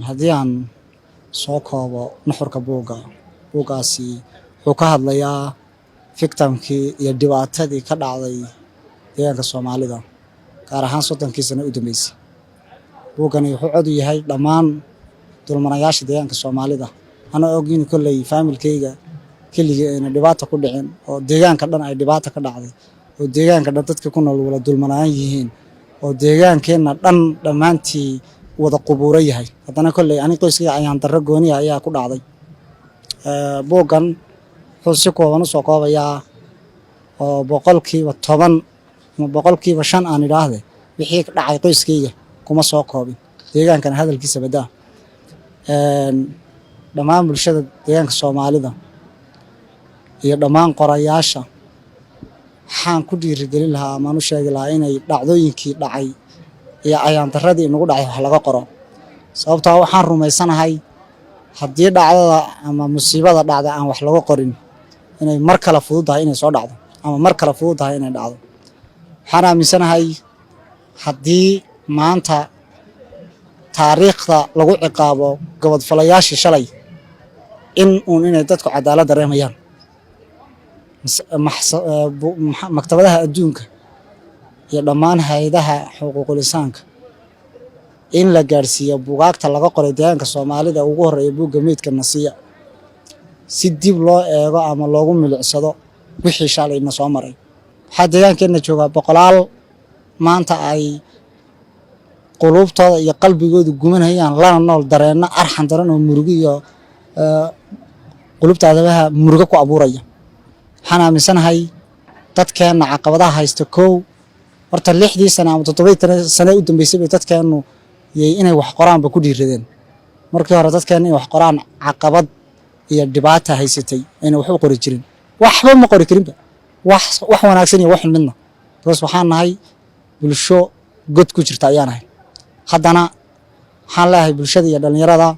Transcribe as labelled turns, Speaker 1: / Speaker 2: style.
Speaker 1: haddii aan soo koobo nuxurka buuggaasi wuxuu ka hadlayaa victimkii iyo dhibaatadii ka dhacday deegaanka Soomaalida gaar ahaan 30 sano u dambeysay. Buuggani wuxuu cod u yahay dhammaan dulmanayaasha deegaanka Soomaalida. Ana ogin kolley familkayga keligii ayna dhibaato ku dhicin oo deegaanka dhan ay dhibaato ka dhacday oo deegaanka dhan dadka ku nool wala dulmanaan yihiin oo deegaankeena dhan dhamaantii wada qubuuro yahay. Haddana kolley ani qoyskayga ayaan darro gooni ah ayaa ku dhacday. Buuggan wuxuu si kooban u soo koobayaa oo 10% ama 5% aan idhaahde wixii ka dhacay qoyskayga kuma soo koobin deegaankana hadalkiisa badaa. Dhammaan bulshada deegaanka Soomaalida iyo dhammaan qorayaasha waxaan ku dhiirigelin lahaa ama u sheegi lahaa inay dhacdooyinkii dhacay iyo ayaan darradii inagu dhacay wax laga qoro. Sababtoo ah waxaan rumaysanahay haddii dhacdada ama musiibada dhacda aan wax laga qorin inay mar kale fududahay inay soo dhacdo ama mar kale fududahay inay dhacdo. Waxaan aaminsanahay haddii maanta taariikhda lagu ciqaabo gabadhfalayaashii shalay inay dadku cadaalad dareemayaan. Maktabadaha adduunka iyo dhammaan hay'adaha xuquuqul insaanka in la gaarsiiyo buugaagta laga qoray deegaanka Soomaalida ugu horeeya buugga meydka Nasiya si dib loo eego ama loogu milicsado wixii shalayna soo maray. Waxaa deegaankeena jooga boqolaal maanta ay qulubtooda iyo qalbigoodu gumanayaan lana nool dareenno arxan daran oo murugo iyo qulubtaadaha murugo ku abuuraya. Waxaan aaminsanahay dadkeena caqabadaha haysta horta 6 sano ama 7 sano u dambeysay dadkeenu inay wax qoraanba ku dhiiradeen. Markii hore dadkeena inay wax qoraan caqabad iyo dhibaato haysatay inay wax u qori jirin. Waxba ma qori karinba. wax wanaagsan iyo wax midna. Taas waxaan nahay bulsho god ku jirta ayaan nahay. Haddana waxaan leeyahay bulshada iyo dhalinyarada